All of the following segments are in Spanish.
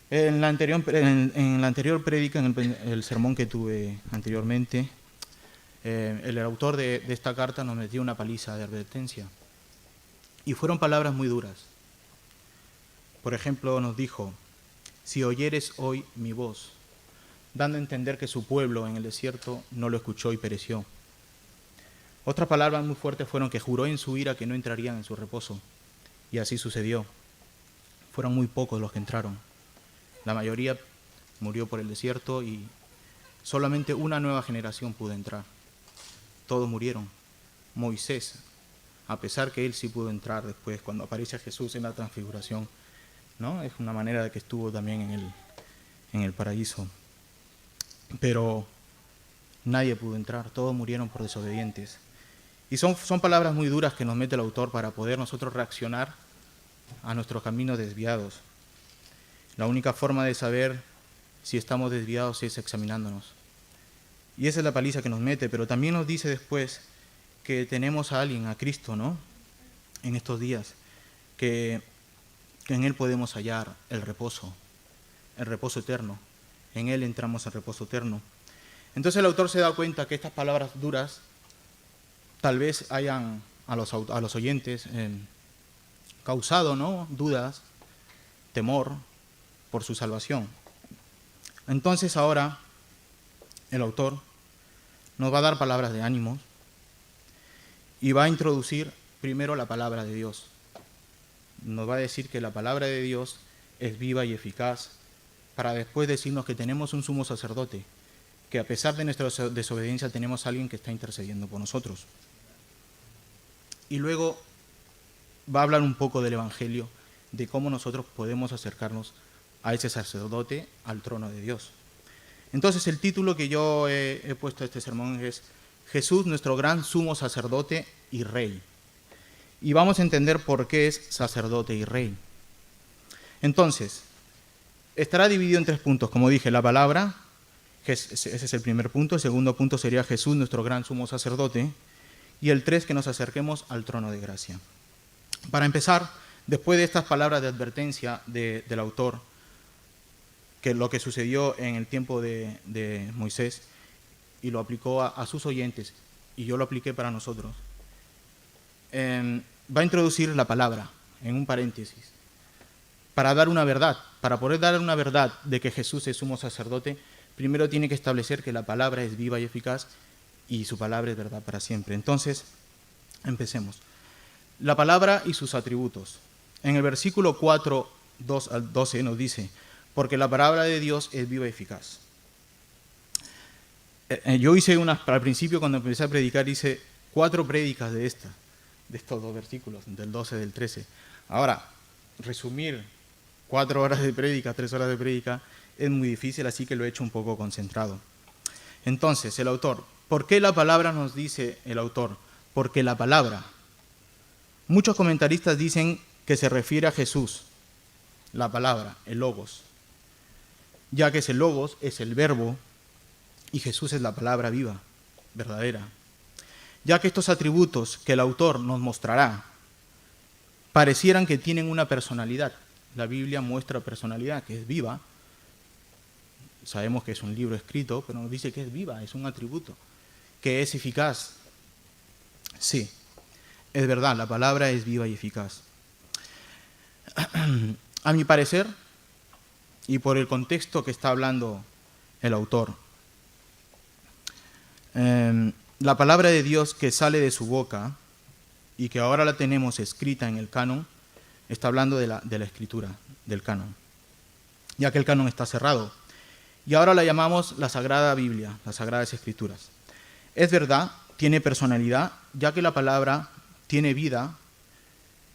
En la anterior prédica, en el sermón que tuve anteriormente, el autor de esta carta nos metió una paliza de advertencia. Y fueron palabras muy duras. Por ejemplo, nos dijo: si oyeres hoy mi voz, dando a entender que su pueblo en el desierto no lo escuchó y pereció. Otras palabras muy fuertes fueron que juró en su ira que no entrarían en su reposo. Y así sucedió. Fueron muy pocos los que entraron. La mayoría murió por el desierto y solamente una nueva generación pudo entrar. Todos murieron. Moisés, a pesar que él sí pudo entrar después, cuando aparece a Jesús en la transfiguración, ¿no? Es una manera de que estuvo también en el paraíso. Pero nadie pudo entrar, todos murieron por desobedientes. Y son palabras muy duras que nos mete el autor para poder nosotros reaccionar a nuestros caminos desviados. La única forma de saber si estamos desviados es examinándonos. Y esa es la paliza que nos mete, pero también nos dice después que tenemos a alguien, a Cristo, ¿no? En estos días, que en Él podemos hallar el reposo eterno. En Él entramos en reposo eterno. Entonces el autor se da cuenta que estas palabras duras tal vez hayan a los oyentes causado, ¿no?, dudas, temor por su salvación. Entonces ahora el autor nos va a dar palabras de ánimo y va a introducir primero la palabra de Dios. Nos va a decir que la palabra de Dios es viva y eficaz, para después decirnos que tenemos un sumo sacerdote, que a pesar de nuestra desobediencia tenemos a alguien que está intercediendo por nosotros. Y luego va a hablar un poco del Evangelio, de cómo nosotros podemos acercarnos a ese sacerdote, al trono de Dios. Entonces el título que yo he puesto a este sermón es Jesús, nuestro gran sumo sacerdote y rey. Y vamos a entender por qué es sacerdote y rey. Entonces, estará dividido en 3 puntos. Como dije, la palabra, ese es el primer punto. El segundo punto sería Jesús, nuestro gran sumo sacerdote. Y el 3, que nos acerquemos al trono de gracia. Para empezar, después de estas palabras de advertencia del autor, que lo que sucedió en el tiempo de Moisés, y lo aplicó a sus oyentes, y yo lo apliqué para nosotros, va a introducir la palabra en un paréntesis, para dar una verdad. Para poder dar una verdad de que Jesús es sumo sacerdote, primero tiene que establecer que la palabra es viva y eficaz, y su palabra es verdad para siempre. Entonces, empecemos. La palabra y sus atributos. En el versículo 4, 2 al 12 nos dice: porque la palabra de Dios es viva y eficaz. Yo hice al principio, cuando empecé a predicar, hice 4 prédicas de estos 2 versículos, del 12 y del 13. Ahora, resumir 4 horas de prédica, 3 horas de prédica, es muy difícil, así que lo he hecho un poco concentrado. Entonces, el autor, ¿por qué la palabra? Nos dice el autor, porque la palabra. Muchos comentaristas dicen que se refiere a Jesús, la palabra, el logos, ya que el logos es el verbo y Jesús es la palabra viva, verdadera. Ya que estos atributos que el autor nos mostrará parecieran que tienen una personalidad. La Biblia muestra personalidad, que es viva. Sabemos que es un libro escrito, pero nos dice que es viva, es un atributo. Que es eficaz. Sí, es verdad, la palabra es viva y eficaz. A mi parecer, y por el contexto que está hablando el autor, la palabra de Dios que sale de su boca y que ahora la tenemos escrita en el canon, está hablando de la escritura, del canon, ya que el canon está cerrado. Y ahora la llamamos la Sagrada Biblia, las Sagradas Escrituras. Es verdad, tiene personalidad, ya que la palabra tiene vida,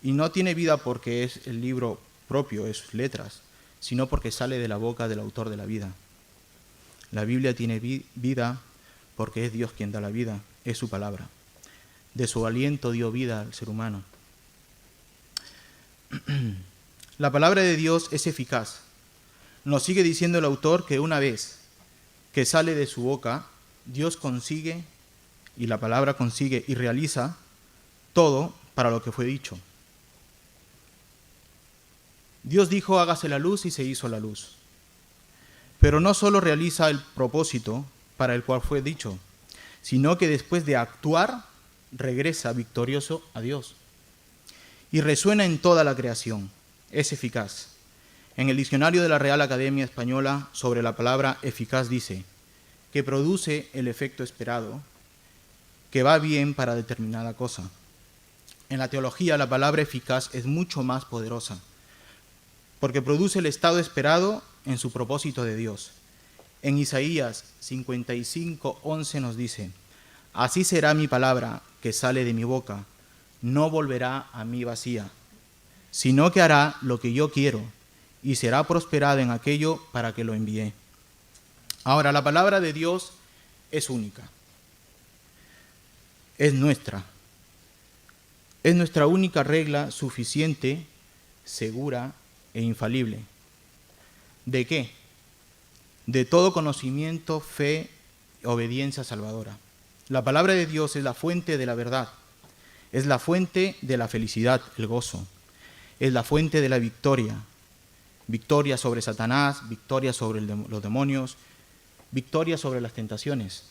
y no tiene vida porque es el libro propio, es sus letras, sino porque sale de la boca del autor de la vida. La Biblia tiene vida porque es Dios quien da la vida, es su palabra. De su aliento dio vida al ser humano. La palabra de Dios es eficaz. Nos sigue diciendo el autor que una vez que sale de su boca, Dios consigue, y la palabra consigue y realiza todo para lo que fue dicho. Dios dijo: hágase la luz, y se hizo la luz. Pero no solo realiza el propósito para el cual fue dicho, sino que después de actuar, regresa victorioso a Dios. Y resuena en toda la creación. Es eficaz. En el diccionario de la Real Academia Española sobre la palabra eficaz dice que produce el efecto esperado, que va bien para determinada cosa. En la teología la palabra eficaz es mucho más poderosa, porque produce el estado esperado en su propósito de Dios. En Isaías 55:11 nos dice: así será mi palabra que sale de mi boca, no volverá a mí vacía, sino que hará lo que yo quiero y será prosperada en aquello para que lo envié. Ahora, la palabra de Dios es única, es nuestra única regla suficiente, segura e infalible. ¿De qué? De todo conocimiento, fe, obediencia salvadora. La palabra de Dios es la fuente de la verdad, es la fuente de la felicidad, el gozo, es la fuente de la victoria, victoria sobre Satanás, victoria sobre los demonios, victoria sobre las tentaciones,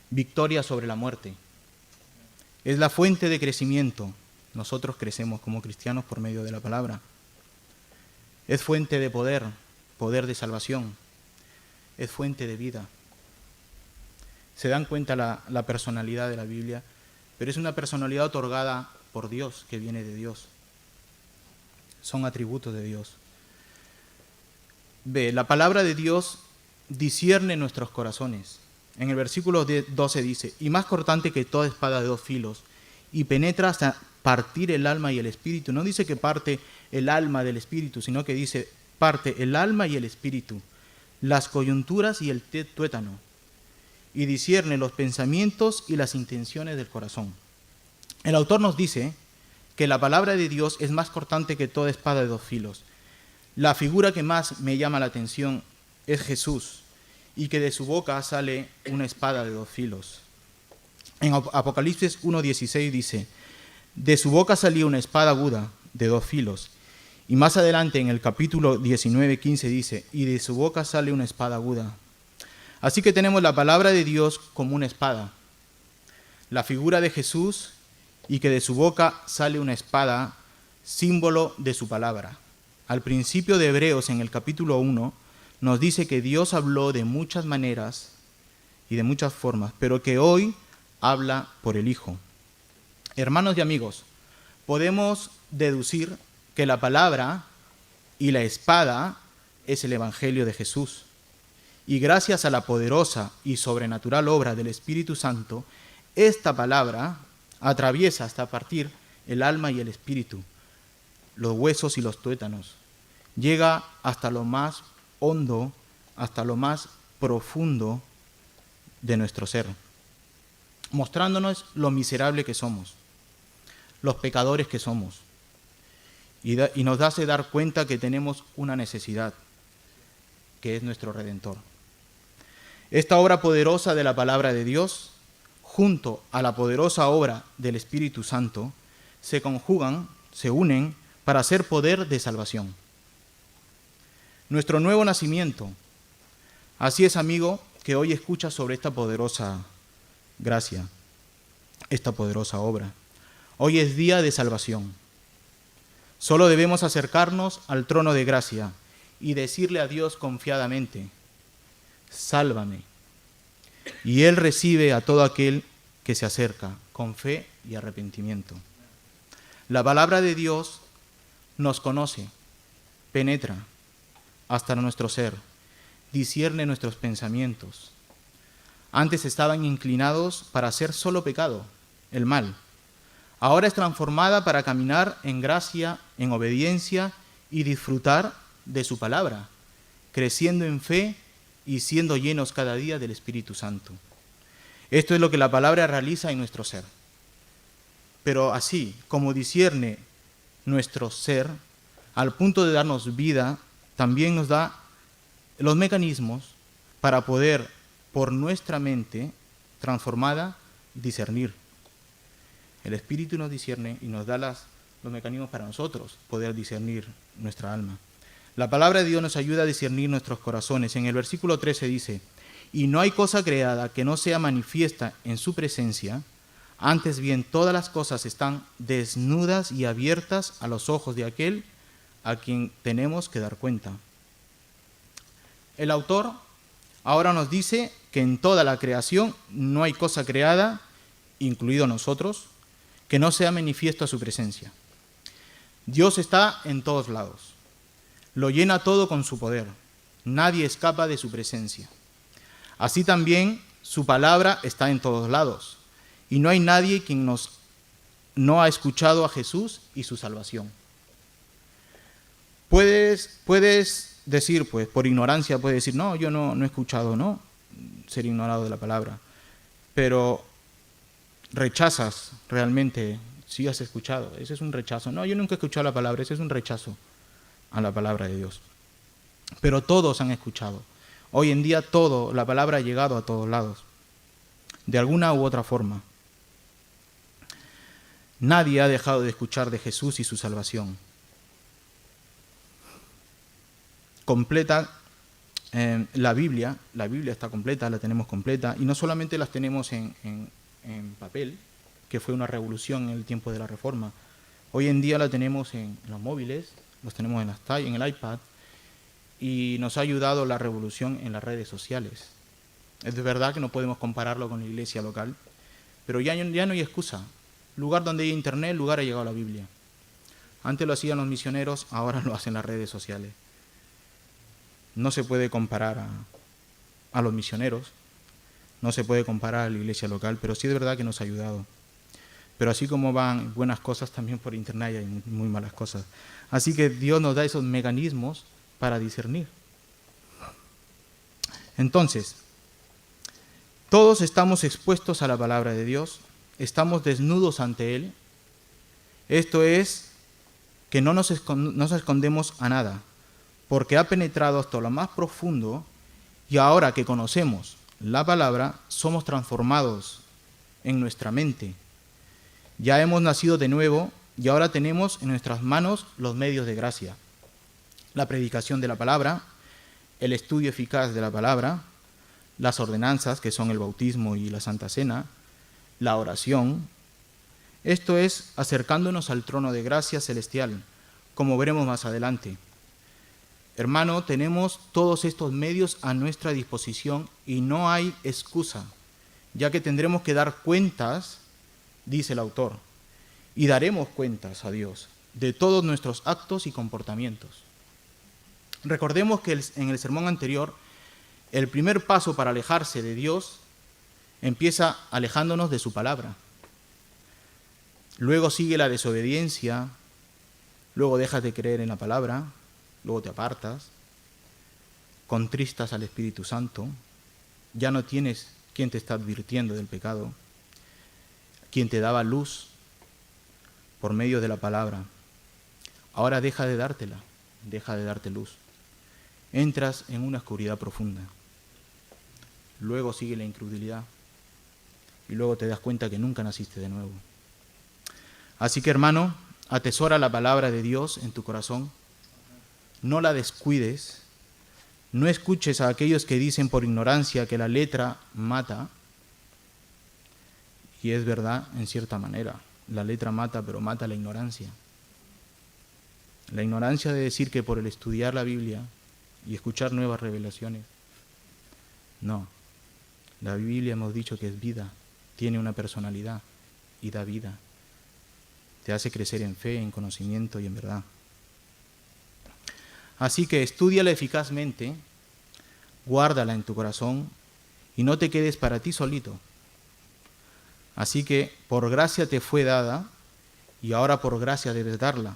victoria sobre la muerte. Es la fuente de crecimiento. Nosotros crecemos como cristianos por medio de la palabra. Es fuente de poder, poder de salvación. Es fuente de vida. Se dan cuenta la personalidad de la Biblia, pero es una personalidad otorgada por Dios, que viene de Dios. Son atributos de Dios. Ve, la palabra de Dios discierne nuestros corazones. En el versículo 12 dice: y más cortante que toda espada de dos filos, y penetra hasta partir el alma y el espíritu. No dice que parte el alma del espíritu, sino que dice parte el alma y el espíritu, las coyunturas y el tuétano, y discierne los pensamientos y las intenciones del corazón. El autor nos dice que la palabra de Dios es más cortante que toda espada de dos filos. La figura que más me llama la atención es Jesús, y que de su boca sale una espada de dos filos. En Apocalipsis 1:16 dice: de su boca salía una espada aguda de dos filos. Y más adelante en el capítulo 19:15 dice: y de su boca sale una espada aguda. Así que tenemos la palabra de Dios como una espada, la figura de Jesús, y que de su boca sale una espada, símbolo de su palabra. Al principio de Hebreos, en el capítulo 1, nos dice que Dios habló de muchas maneras y de muchas formas, pero que hoy habla por el Hijo. Hermanos y amigos, podemos deducir que la palabra y la espada es el Evangelio de Jesús. Y gracias a la poderosa y sobrenatural obra del Espíritu Santo, esta palabra atraviesa hasta partir el alma y el espíritu, los huesos y los tuétanos. Llega hasta lo más hondo, hasta lo más profundo de nuestro ser, mostrándonos lo miserable que somos, los pecadores que somos, y nos hace dar cuenta que tenemos una necesidad, que es nuestro Redentor. Esta obra poderosa de la palabra de Dios, junto a la poderosa obra del Espíritu Santo, se conjugan, se unen para hacer poder de salvación. Nuestro nuevo nacimiento. Así es, amigo, que hoy escuchas sobre esta poderosa gracia, esta poderosa obra. Hoy es día de salvación. Solo debemos acercarnos al trono de gracia y decirle a Dios confiadamente: sálvame. Y Él recibe a todo aquel que se acerca con fe y arrepentimiento. La palabra de Dios nos conoce, penetra hasta nuestro ser, discierne nuestros pensamientos. Antes estaban inclinados para hacer solo pecado, el mal. Ahora es transformada para caminar en gracia, en obediencia y disfrutar de su palabra, creciendo en fe y siendo llenos cada día del Espíritu Santo. Esto es lo que la palabra realiza en nuestro ser. Pero así como discierne nuestro ser, al punto de darnos vida, también nos da los mecanismos para poder, por nuestra mente transformada, discernir. El Espíritu nos discierne y nos da los mecanismos para nosotros poder discernir nuestra alma. La palabra de Dios nos ayuda a discernir nuestros corazones. En el versículo 13 dice: y no hay cosa creada que no sea manifiesta en su presencia, antes bien todas las cosas están desnudas y abiertas a los ojos de aquel a quien tenemos que dar cuenta. El autor ahora nos dice que en toda la creación no hay cosa creada, incluido nosotros, que no sea manifiesto a su presencia. Dios está en todos lados, lo llena todo con su poder, nadie escapa de su presencia. Así también su palabra está en todos lados, y no hay nadie quien no ha escuchado a Jesús y su salvación. Puedes decir, pues por ignorancia puedes decir, no, yo no he escuchado, no, ser ignorado de la palabra, pero rechazas realmente si has escuchado, ese es un rechazo. No, yo nunca he escuchado la palabra, ese es un rechazo a la palabra de Dios. Pero todos han escuchado. Hoy en día la palabra ha llegado a todos lados, de alguna u otra forma. Nadie ha dejado de escuchar de Jesús y su salvación. Completa la Biblia está completa, la tenemos completa, y no solamente las tenemos en papel, que fue una revolución en el tiempo de la Reforma. Hoy en día la tenemos en los móviles, los tenemos en el iPad, y nos ha ayudado la revolución en las redes sociales. Es de verdad que no podemos compararlo con la iglesia local, pero ya no hay excusa. Lugar donde hay internet, lugar ha llegado la Biblia. Antes lo hacían los misioneros, ahora lo hacen las redes sociales. No se puede comparar a los misioneros, no se puede comparar a la iglesia local, pero sí es verdad que nos ha ayudado. Pero así como van buenas cosas, también por internet hay muy malas cosas. Así que Dios nos da esos mecanismos para discernir. Entonces, todos estamos expuestos a la palabra de Dios, estamos desnudos ante Él. Esto es que no nos escondemos a nada, porque ha penetrado hasta lo más profundo, y ahora que conocemos la palabra, somos transformados en nuestra mente. Ya hemos nacido de nuevo y ahora tenemos en nuestras manos los medios de gracia. La predicación de la palabra, el estudio eficaz de la palabra, las ordenanzas, que son el bautismo y la Santa Cena, la oración. Esto es acercándonos al trono de gracia celestial, como veremos más adelante. Hermano, tenemos todos estos medios a nuestra disposición y no hay excusa, ya que tendremos que dar cuentas, dice el autor, y daremos cuentas a Dios de todos nuestros actos y comportamientos. Recordemos que en el sermón anterior, el primer paso para alejarse de Dios empieza alejándonos de su palabra. Luego sigue la desobediencia, luego dejas de creer en la palabra, luego te apartas, contristas al Espíritu Santo, ya no tienes quien te está advirtiendo del pecado, quien te daba luz por medio de la palabra. Ahora deja de dártela, deja de darte luz. Entras en una oscuridad profunda. Luego sigue la incredulidad y luego te das cuenta que nunca naciste de nuevo. Así que, hermano, atesora la palabra de Dios en tu corazón. No la descuides, no escuches a aquellos que dicen por ignorancia que la letra mata, y es verdad en cierta manera, la letra mata, pero mata la ignorancia. La ignorancia de decir que por el estudiar la Biblia y escuchar nuevas revelaciones, no, la Biblia hemos dicho que es vida, tiene una personalidad y da vida, te hace crecer en fe, en conocimiento y en verdad. Así que estúdiala eficazmente, guárdala en tu corazón y no te quedes para ti solito. Así que por gracia te fue dada y ahora por gracia debes darla.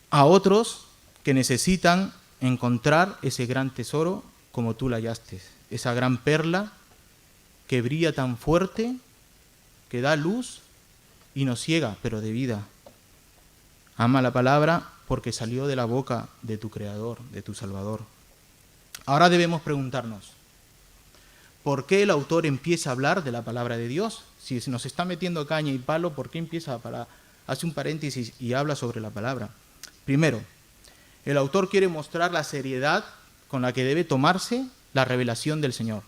A otros que necesitan encontrar ese gran tesoro como tú la hallaste, esa gran perla que brilla tan fuerte, que da luz y nos ciega, pero de vida. Ama la palabra porque salió de la boca de tu Creador, de tu Salvador. Ahora debemos preguntarnos, ¿por qué el autor empieza a hablar de la palabra de Dios? Si nos está metiendo caña y palo, ¿por qué empieza hace un paréntesis y habla sobre la palabra? Primero, el autor quiere mostrar la seriedad con la que debe tomarse la revelación del Señor.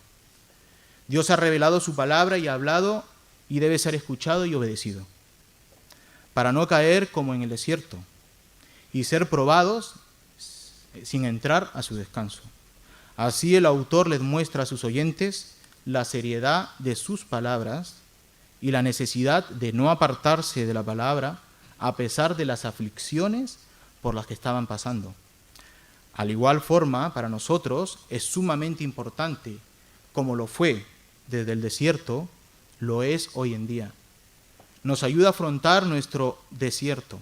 Dios ha revelado su palabra y ha hablado y debe ser escuchado y obedecido, para no caer como en el desierto y ser probados sin entrar a su descanso. Así el autor les muestra a sus oyentes la seriedad de sus palabras y la necesidad de no apartarse de la palabra a pesar de las aflicciones por las que estaban pasando. Al igual forma, para nosotros es sumamente importante, como lo fue desde el desierto, lo es hoy en día. Nos ayuda a afrontar nuestro desierto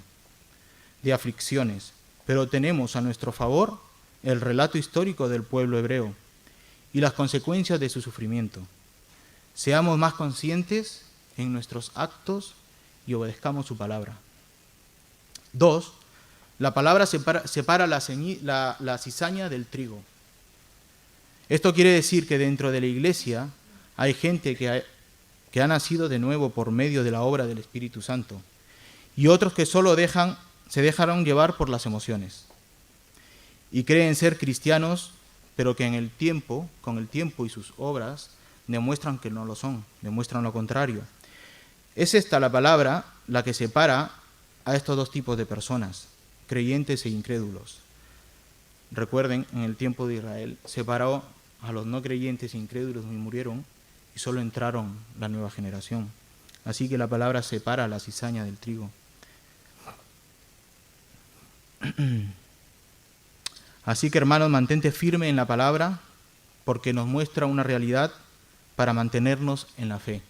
de aflicciones, pero tenemos a nuestro favor el relato histórico del pueblo hebreo y las consecuencias de su sufrimiento. Seamos más conscientes en nuestros actos y obedezcamos su palabra. 2. La palabra separa la cizaña del trigo. Esto quiere decir que dentro de la iglesia hay gente que ha nacido de nuevo por medio de la obra del Espíritu Santo y otros que solo se dejaron llevar por las emociones y creen ser cristianos, pero que con el tiempo y sus obras demuestran que no lo son, demuestran lo contrario. Es esta la palabra la que separa a estos dos tipos de personas, creyentes e incrédulos. Recuerden, en el tiempo de Israel separó a los no creyentes e incrédulos y murieron, y solo entraron la nueva generación. Así que la palabra separa la cizaña del trigo. Así que, hermanos, mantente firme en la palabra, porque nos muestra una realidad para mantenernos en la fe.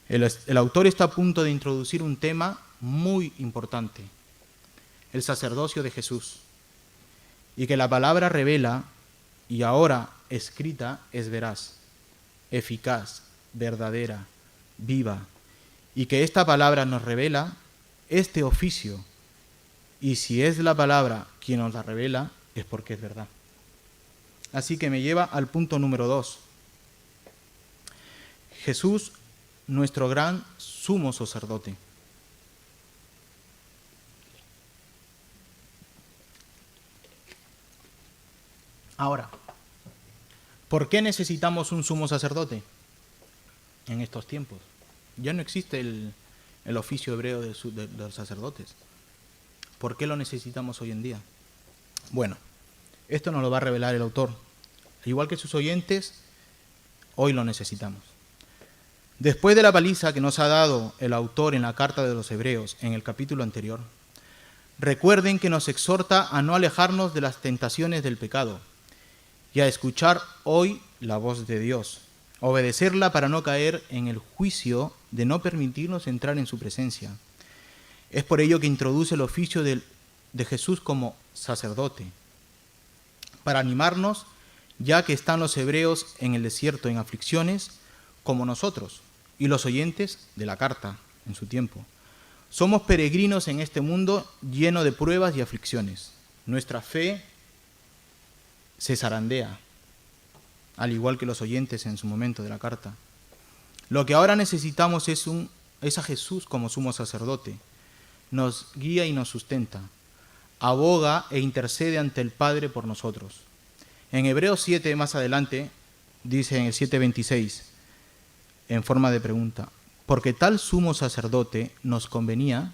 El autor está a punto de introducir un tema muy importante, el sacerdocio de Jesús, y que la palabra revela, y ahora escrita, es veraz, eficaz, verdadera, viva, y que esta palabra nos revela este oficio, y si es la palabra quien nos la revela, es porque es verdad. Así que me lleva al punto número 2. Jesús, nuestro gran sumo sacerdote. Ahora, ¿por qué necesitamos un sumo sacerdote en estos tiempos? Ya no existe el oficio hebreo de los sacerdotes. ¿Por qué lo necesitamos hoy en día? Bueno, esto nos lo va a revelar el autor. Igual que sus oyentes, hoy lo necesitamos. Después de la paliza que nos ha dado el autor en la carta de los Hebreos en el capítulo anterior, recuerden que nos exhorta a no alejarnos de las tentaciones del pecado y a escuchar hoy la voz de Dios, obedecerla para no caer en el juicio de no permitirnos entrar en su presencia. Es por ello que introduce el oficio de Jesús como sacerdote, para animarnos, ya que están los hebreos en el desierto en aflicciones, como nosotros, y los oyentes de la carta en su tiempo. Somos peregrinos en este mundo lleno de pruebas y aflicciones. Nuestra fe se zarandea, al igual que los oyentes en su momento de la carta. Lo que ahora necesitamos es a Jesús como sumo sacerdote. Nos guía y nos sustenta, aboga e intercede ante el Padre por nosotros. En Hebreos 7, más adelante, dice en el 7:26, en forma de pregunta, porque tal sumo sacerdote nos convenía,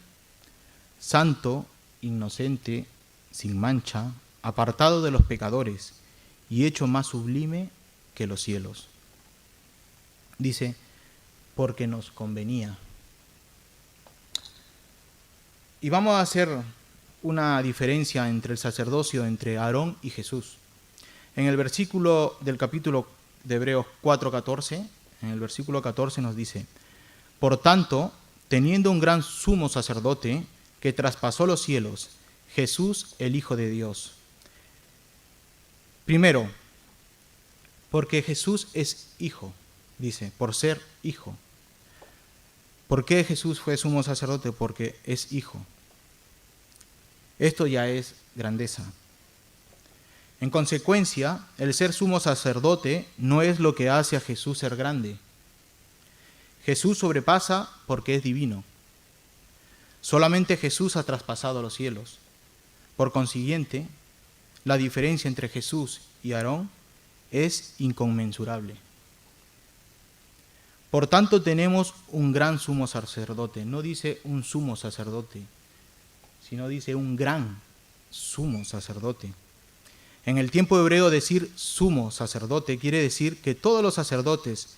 santo, inocente, sin mancha, apartado de los pecadores y hecho más sublime que los cielos. Dice, porque nos convenía. Y vamos a hacer una diferencia entre el sacerdocio entre Aarón y Jesús. En el versículo del capítulo de Hebreos 4:14, en el versículo 14 nos dice, por tanto, teniendo un gran sumo sacerdote que traspasó los cielos, Jesús, el Hijo de Dios. Primero, porque Jesús es hijo, dice, por ser hijo. ¿Por qué Jesús fue sumo sacerdote? Porque es hijo. Esto ya es grandeza. En consecuencia, el ser sumo sacerdote no es lo que hace a Jesús ser grande. Jesús sobrepasa porque es divino. Solamente Jesús ha traspasado los cielos. Por consiguiente, la diferencia entre Jesús y Aarón es inconmensurable. Por tanto, tenemos un gran sumo sacerdote. No dice un sumo sacerdote, sino dice un gran sumo sacerdote. En el tiempo hebreo, decir sumo sacerdote quiere decir que todos los sacerdotes,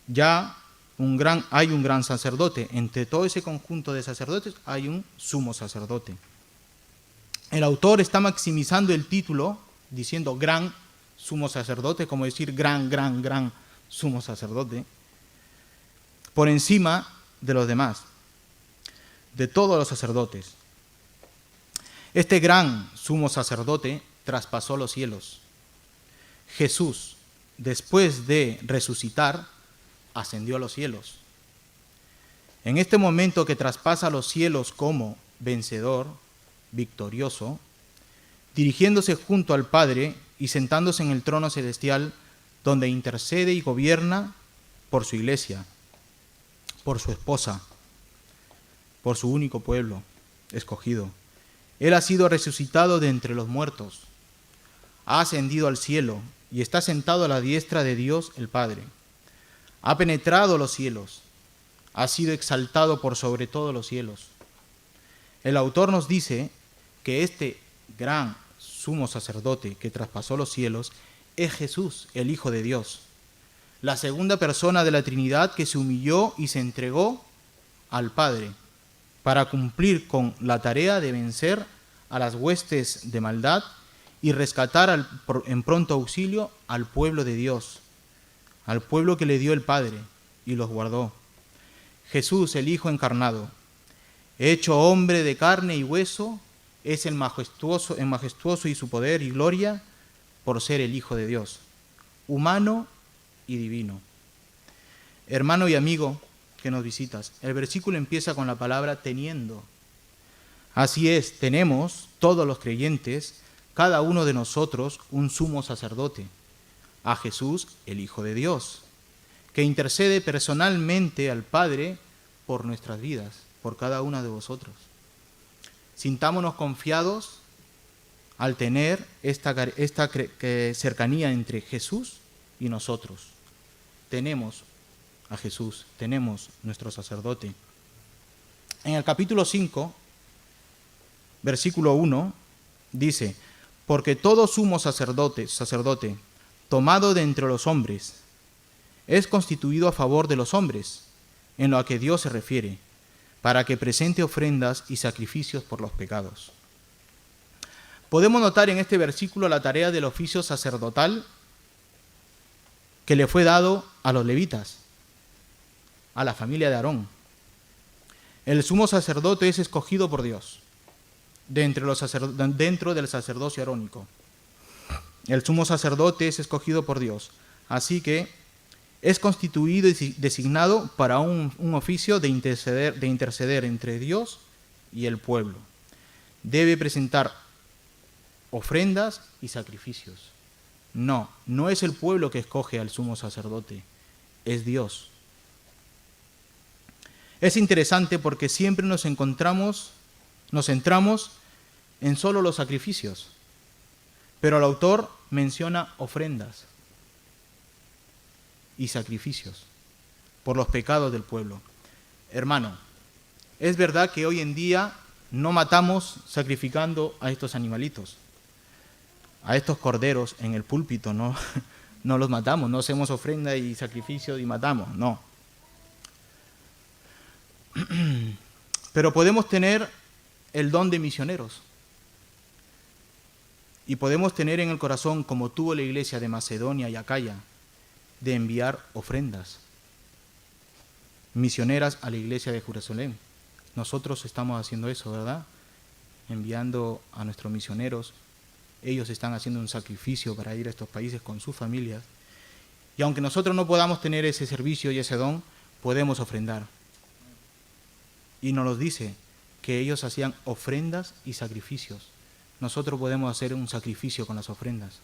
hay un gran sacerdote. Entre todo ese conjunto de sacerdotes hay un sumo sacerdote. El autor está maximizando el título, diciendo gran sumo sacerdote, como decir gran sumo sacerdote, por encima de los demás, de todos los sacerdotes. Este gran sumo sacerdote traspasó los cielos. Jesús, después de resucitar, ascendió a los cielos. En este momento que traspasa los cielos como vencedor, victorioso, dirigiéndose junto al Padre y sentándose en el trono celestial, donde intercede y gobierna por su iglesia, por su esposa, por su único pueblo escogido. Él ha sido resucitado de entre los muertos, ha ascendido al cielo y está sentado a la diestra de Dios el Padre. Ha penetrado los cielos, ha sido exaltado por sobre todos los cielos. El autor nos dice que este gran sumo sacerdote que traspasó los cielos es Jesús, el Hijo de Dios, la segunda persona de la Trinidad que se humilló y se entregó al Padre para cumplir con la tarea de vencer a las huestes de maldad y rescatar en pronto auxilio al pueblo de Dios, al pueblo que le dio el Padre y los guardó. Jesús, el Hijo encarnado, hecho hombre de carne y hueso, es el majestuoso y su poder y gloria por ser el Hijo de Dios, humano y divino. Hermano y amigo que nos visitas, el versículo empieza con la palabra teniendo. Así es, tenemos todos los creyentes, cada uno de nosotros, un sumo sacerdote, a Jesús, el Hijo de Dios, que intercede personalmente al Padre por nuestras vidas, por cada una de vosotros. Sintámonos confiados al tener esta cercanía entre Jesús y nosotros. Tenemos a Jesús, tenemos nuestro sacerdote. En el capítulo 5, versículo 1, dice: porque todo sumo sacerdote, tomado de entre los hombres, es constituido a favor de los hombres, en lo a que Dios se refiere, para que presente ofrendas y sacrificios por los pecados. Podemos notar en este versículo la tarea del oficio sacerdotal que le fue dado a los levitas, a la familia de Aarón. El sumo sacerdote es escogido por Dios dentro del sacerdocio arónico. El sumo sacerdote es escogido por Dios, así que es constituido y designado para un oficio de interceder entre Dios y el pueblo. Debe presentar ofrendas y sacrificios. No es el pueblo que escoge al sumo sacerdote, es Dios. Es interesante porque siempre nos centramos en solo los sacrificios, pero el autor menciona ofrendas y sacrificios por los pecados del pueblo. Hermano, es verdad que hoy en día no matamos sacrificando a estos animalitos, a estos corderos en el púlpito, no los matamos, no hacemos ofrenda y sacrificio y matamos, no. Pero podemos tener el don de misioneros y podemos tener en el corazón, como tuvo la iglesia de Macedonia y Acaya, de enviar ofrendas misioneras a la iglesia de Jerusalén. Nosotros estamos haciendo eso, ¿verdad? Enviando a nuestros misioneros. Ellos están haciendo un sacrificio para ir a estos países con sus familias. Y aunque nosotros no podamos tener ese servicio y ese don, podemos ofrendar. Y nos lo dice que ellos hacían ofrendas y sacrificios. Nosotros podemos hacer un sacrificio con las ofrendas.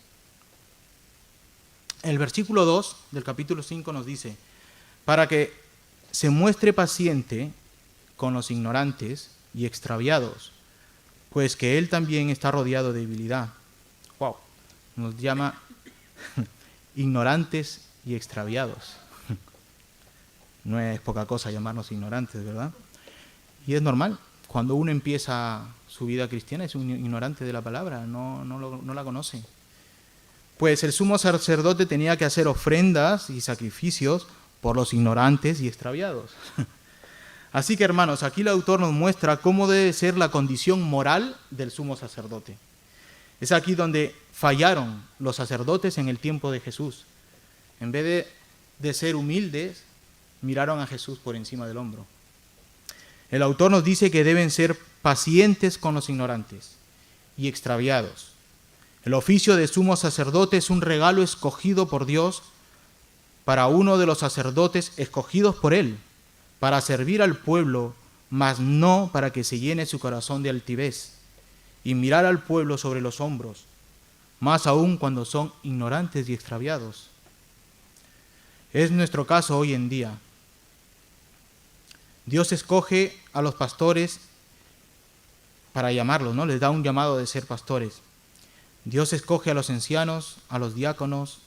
El versículo 2 del capítulo 5 nos dice: para que se muestre paciente con los ignorantes y extraviados, pues que él también está rodeado de debilidad. Wow, nos llama ignorantes y extraviados. No es poca cosa llamarnos ignorantes, ¿verdad? Y es normal. Cuando uno empieza su vida cristiana es un ignorante de la palabra, no la conoce. Pues el sumo sacerdote tenía que hacer ofrendas y sacrificios por los ignorantes y extraviados. Así que, hermanos, aquí el autor nos muestra cómo debe ser la condición moral del sumo sacerdote. Es aquí donde fallaron los sacerdotes en el tiempo de Jesús. En vez de ser humildes, miraron a Jesús por encima del hombro. El autor nos dice que deben ser pacientes con los ignorantes y extraviados. El oficio de sumo sacerdote es un regalo escogido por Dios para uno de los sacerdotes escogidos por Él, para servir al pueblo, mas no para que se llene su corazón de altivez y mirar al pueblo sobre los hombros, más aún cuando son ignorantes y extraviados. Es nuestro caso hoy en día. Dios escoge a los pastores para llamarlos, ¿no? Les da un llamado de ser pastores. Dios escoge a los ancianos, a los diáconos,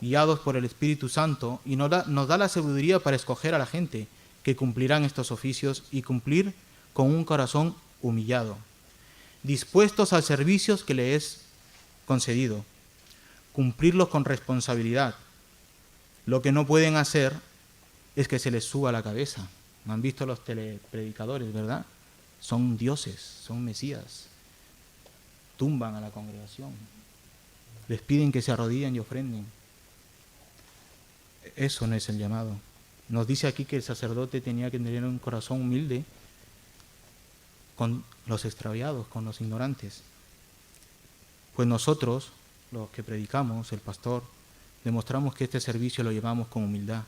guiados por el Espíritu Santo, y nos da la sabiduría para escoger a la gente que cumplirán estos oficios y cumplir con un corazón humillado, dispuestos al servicio que le es concedido, cumplirlos con responsabilidad. Lo que no pueden hacer es que se les suba la cabeza. Han visto los telepredicadores, ¿verdad? Son dioses, son mesías. Tumban a la congregación. Les piden que se arrodillen y ofrenden. Eso no es el llamado. Nos dice aquí que el sacerdote tenía que tener un corazón humilde con los extraviados, con los ignorantes. Pues nosotros, los que predicamos, el pastor, demostramos que este servicio lo llevamos con humildad.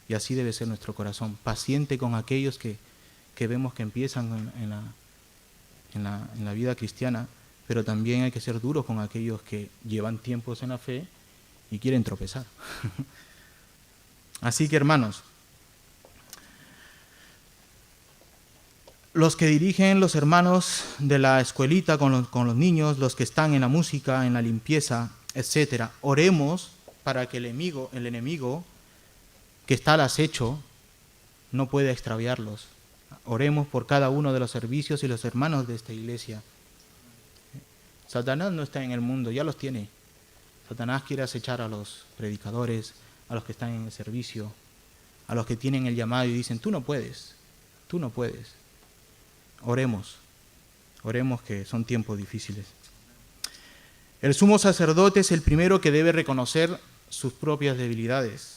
Y así debe ser nuestro corazón, paciente con aquellos que vemos que empiezan en la vida cristiana, pero también hay que ser duros con aquellos que llevan tiempos en la fe y quieren tropezar. Así que, hermanos, los que dirigen los hermanos de la escuelita con los niños, los que están en la música, en la limpieza, etc., oremos para que el enemigo que está al acecho no pueda extraviarlos. Oremos por cada uno de los servicios y los hermanos de esta iglesia. Satanás no está en el mundo, ya los tiene. Satanás quiere acechar a los predicadores, a los que están en el servicio, a los que tienen el llamado y dicen, tú no puedes. Oremos que son tiempos difíciles. El sumo sacerdote es el primero que debe reconocer sus propias debilidades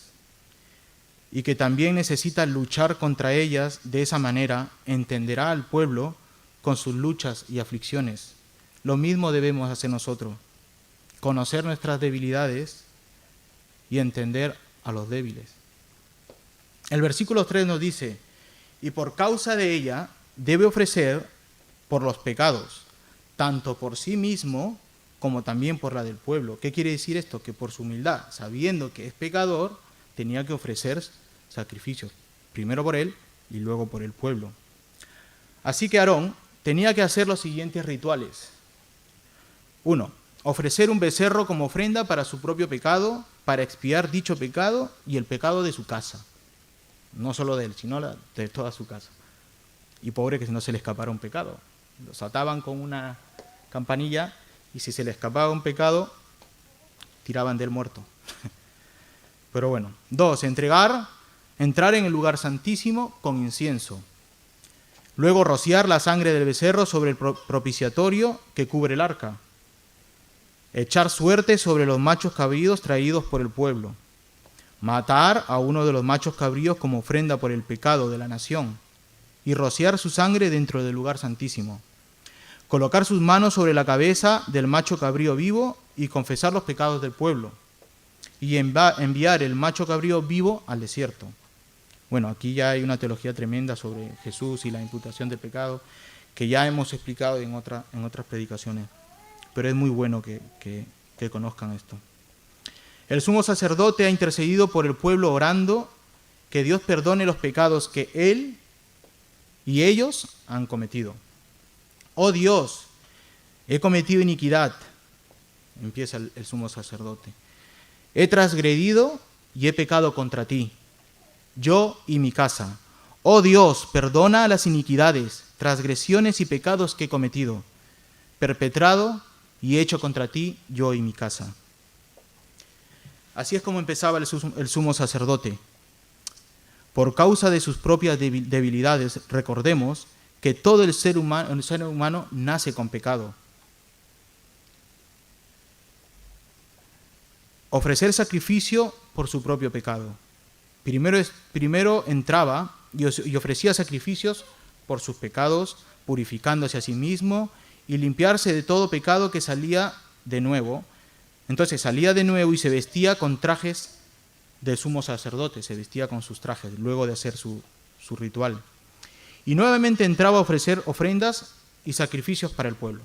y que también necesita luchar contra ellas. De esa manera entenderá al pueblo con sus luchas y aflicciones. Lo mismo debemos hacer nosotros, conocer nuestras debilidades y entender a los débiles. El versículo 3 nos dice, y por causa de ella debe ofrecer por los pecados, tanto por sí mismo como también por la del pueblo. ¿Qué quiere decir esto? Que por su humildad, sabiendo que es pecador, tenía que ofrecer sacrificios, primero por él y luego por el pueblo. Así que Aarón tenía que hacer los siguientes rituales. 1. Ofrecer un becerro como ofrenda para su propio pecado, para expiar dicho pecado y el pecado de su casa. No solo de él, sino de toda su casa. Y pobre que no se le escapara un pecado. Los ataban con una campanilla y si se le escapaba un pecado, tiraban del muerto. Pero bueno. 2. Entrar en el lugar santísimo con incienso. Luego rociar la sangre del becerro sobre el propiciatorio que cubre el arca. Echar suerte sobre los machos cabríos traídos por el pueblo. Matar a uno de los machos cabríos como ofrenda por el pecado de la nación. Y rociar su sangre dentro del lugar santísimo. Colocar sus manos sobre la cabeza del macho cabrío vivo y confesar los pecados del pueblo. Y enviar el macho cabrío vivo al desierto. Bueno, aquí ya hay una teología tremenda sobre Jesús y la imputación del pecado, que ya hemos explicado en otras predicaciones. Pero es muy bueno que conozcan esto. El sumo sacerdote ha intercedido por el pueblo orando que Dios perdone los pecados que él y ellos han cometido. Oh Dios, he cometido iniquidad, empieza el sumo sacerdote. He transgredido y he pecado contra ti, yo y mi casa. Oh Dios, perdona las iniquidades, transgresiones y pecados que he cometido, perpetrado y hecho contra ti, yo y mi casa. Así es como empezaba el sumo sacerdote. Por causa de sus propias debilidades, recordemos que todo el ser humano nace con pecado. Ofrecer sacrificio por su propio pecado. Primero entraba y ofrecía sacrificios por sus pecados, purificándose a sí mismo y limpiarse de todo pecado que salía de nuevo. Entonces salía de nuevo y se vestía con trajes del sumo sacerdote, se vestía con sus trajes, luego de hacer su ritual. Y nuevamente entraba a ofrecer ofrendas y sacrificios para el pueblo.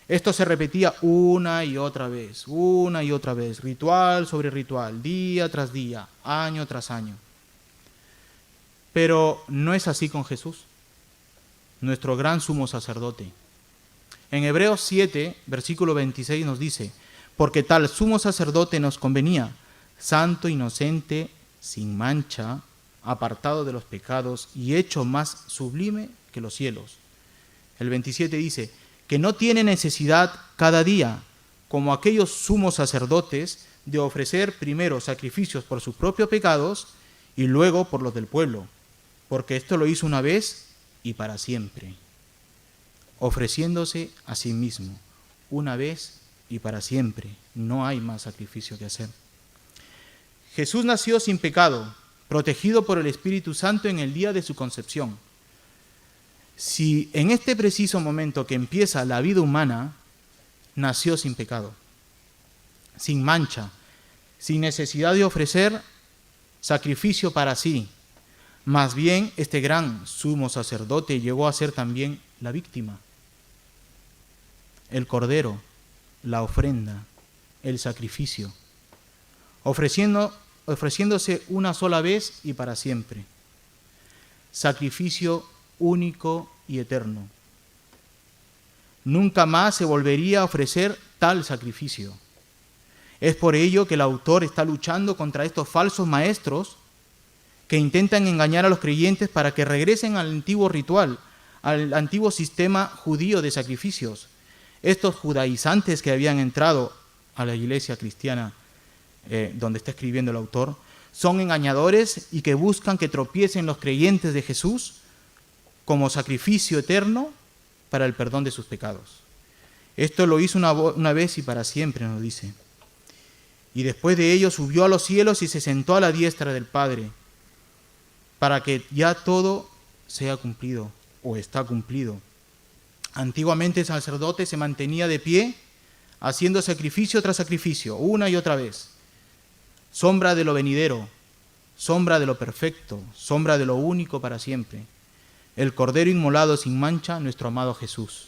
Esto se repetía una y otra vez, ritual sobre ritual, día tras día, año tras año. Pero no es así con Jesús, nuestro gran sumo sacerdote. En Hebreos 7, versículo 26 nos dice: porque tal sumo sacerdote nos convenía, santo, inocente, sin mancha, apartado de los pecados y hecho más sublime que los cielos. El 27 dice: que no tiene necesidad cada día, como aquellos sumos sacerdotes, de ofrecer primero sacrificios por sus propios pecados y luego por los del pueblo, porque esto lo hizo una vez y para siempre, ofreciéndose a sí mismo, una vez y para siempre. No hay más sacrificio que hacer. Jesús nació sin pecado, protegido por el Espíritu Santo en el día de su concepción. Si en este preciso momento que empieza la vida humana, nació sin pecado, sin mancha, sin necesidad de ofrecer sacrificio para sí, más bien este gran sumo sacerdote llegó a ser también la víctima, el cordero, la ofrenda, el sacrificio, ofreciéndose una sola vez y para siempre. Sacrificio único y eterno. Nunca más se volvería a ofrecer tal sacrificio. Es por ello que el autor está luchando contra estos falsos maestros que intentan engañar a los creyentes para que regresen al antiguo ritual, al antiguo sistema judío de sacrificios. Estos judaizantes que habían entrado a la iglesia cristiana, donde está escribiendo el autor, son engañadores y que buscan que tropiecen los creyentes de Jesús como sacrificio eterno para el perdón de sus pecados. Esto lo hizo una vez y para siempre, nos dice. Y después de ello subió a los cielos y se sentó a la diestra del Padre, para que ya todo sea cumplido o está cumplido. Antiguamente el sacerdote se mantenía de pie, haciendo sacrificio tras sacrificio, una y otra vez. Sombra de lo venidero, sombra de lo perfecto, sombra de lo único para siempre. El Cordero inmolado sin mancha, nuestro amado Jesús.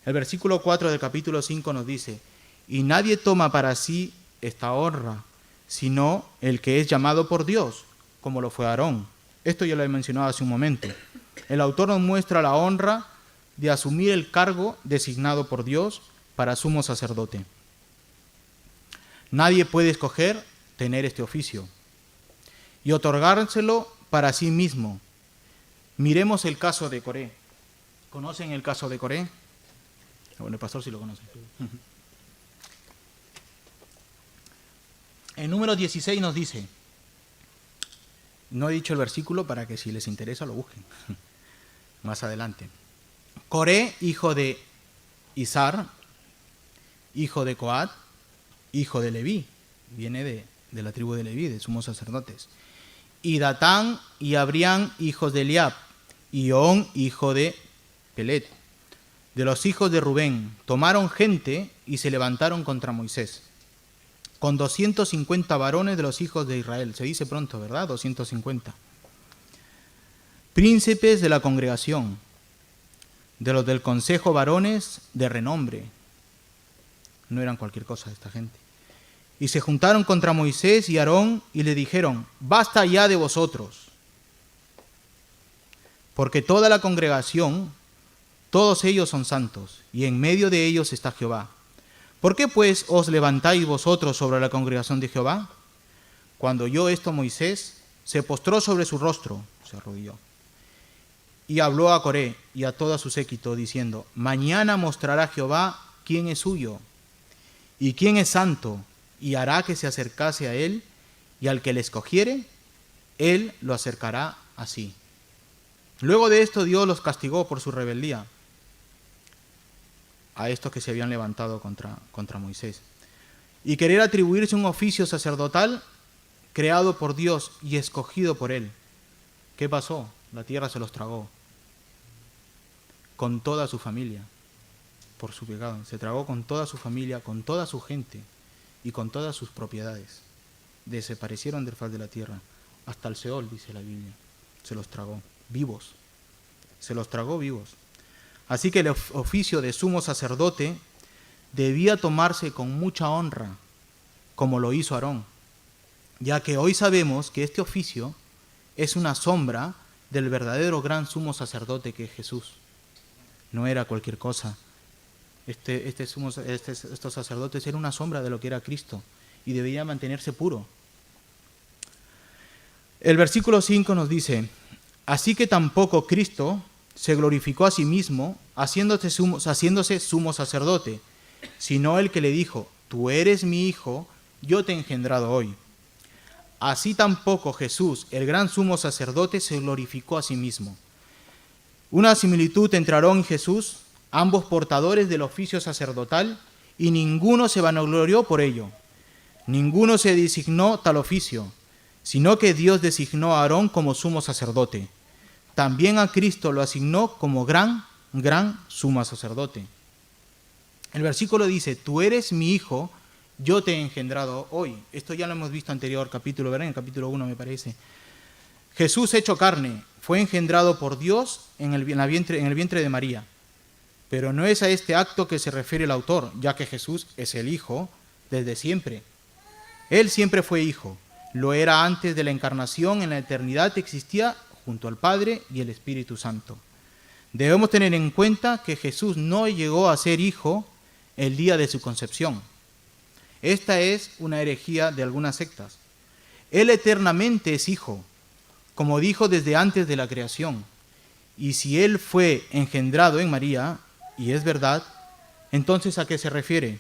El versículo 4 del capítulo 5 nos dice: y nadie toma para sí esta honra, sino el que es llamado por Dios, como lo fue Aarón. Esto ya lo he mencionado hace un momento. El autor nos muestra la honra de asumir el cargo designado por Dios para sumo sacerdote. Nadie puede escoger tener este oficio y otorgárselo para sí mismo. Miremos el caso de Coré. ¿Conocen el caso de Coré? Bueno, el pastor sí lo conoce. En número 16 nos dice, no he dicho el versículo para que si les interesa lo busquen más adelante. Coré, hijo de Izar, hijo de Coat, hijo de Leví, viene de la tribu de Leví, de sumos sacerdotes. Y Datán y Abrián, hijos de Eliab, y On, hijo de Pelet, de los hijos de Rubén, tomaron gente y se levantaron contra Moisés, con 250 varones de los hijos de Israel. Se dice pronto, ¿verdad? 250. Príncipes de la congregación, de los del consejo, varones de renombre. No eran cualquier cosa esta gente. Y se juntaron contra Moisés y Aarón y le dijeron: basta ya de vosotros, porque toda la congregación Todos ellos son santos, y en medio de ellos está Jehová. ¿Por qué pues os levantáis vosotros sobre la congregación de Jehová? Cuando oyó esto Moisés, se postró sobre su rostro, se arrodilló, y habló a Coré y a toda su séquito, diciendo: mañana mostrará Jehová quién es suyo, y quién es santo, y hará que se acercase a él, y al que le escogiere, él lo acercará así. Luego de esto Dios los castigó por su rebeldía, a estos que se habían levantado contra Moisés, y querer atribuirse un oficio sacerdotal creado por Dios y escogido por él. ¿Qué pasó? La tierra se los tragó, con toda su familia, por su pecado. Se tragó con toda su familia, con toda su gente y con todas sus propiedades. Desaparecieron del faz de la tierra, hasta el Seol, dice la Biblia. Se los tragó vivos, se los tragó vivos. Así que el oficio de sumo sacerdote debía tomarse con mucha honra, como lo hizo Aarón, ya que hoy sabemos que este oficio es una sombra del verdadero gran sumo sacerdote que es Jesús. No era cualquier cosa. Estos sacerdotes eran una sombra de lo que era Cristo y debía mantenerse puro. El versículo 5 nos dice: así que tampoco Cristo se glorificó a sí mismo haciéndose sumo sacerdote, sino el que le dijo: tú eres mi hijo, yo te he engendrado hoy. Así tampoco Jesús, el gran sumo sacerdote, se glorificó a sí mismo. Una similitud entre Aarón y Jesús, ambos portadores del oficio sacerdotal, y ninguno se vanaglorió por ello. Ninguno se designó tal oficio, sino que Dios designó a Aarón como sumo sacerdote. También a Cristo lo asignó como gran sumo sacerdote. El versículo dice: tú eres mi hijo, yo te he engendrado hoy. Esto ya lo hemos visto anterior capítulo, ¿verdad? En el capítulo 1 me parece. Jesús hecho carne fue engendrado por Dios en el vientre de María. Pero no es a este acto que se refiere el autor, ya que Jesús es el Hijo desde siempre. Él siempre fue Hijo. Lo era antes de la encarnación, en la eternidad existía junto al Padre y el Espíritu Santo. Debemos tener en cuenta que Jesús no llegó a ser Hijo el día de su concepción. Esta es una herejía de algunas sectas. Él eternamente es Hijo, como dijo desde antes de la creación. Y si Él fue engendrado en María, y es verdad, entonces ¿a qué se refiere?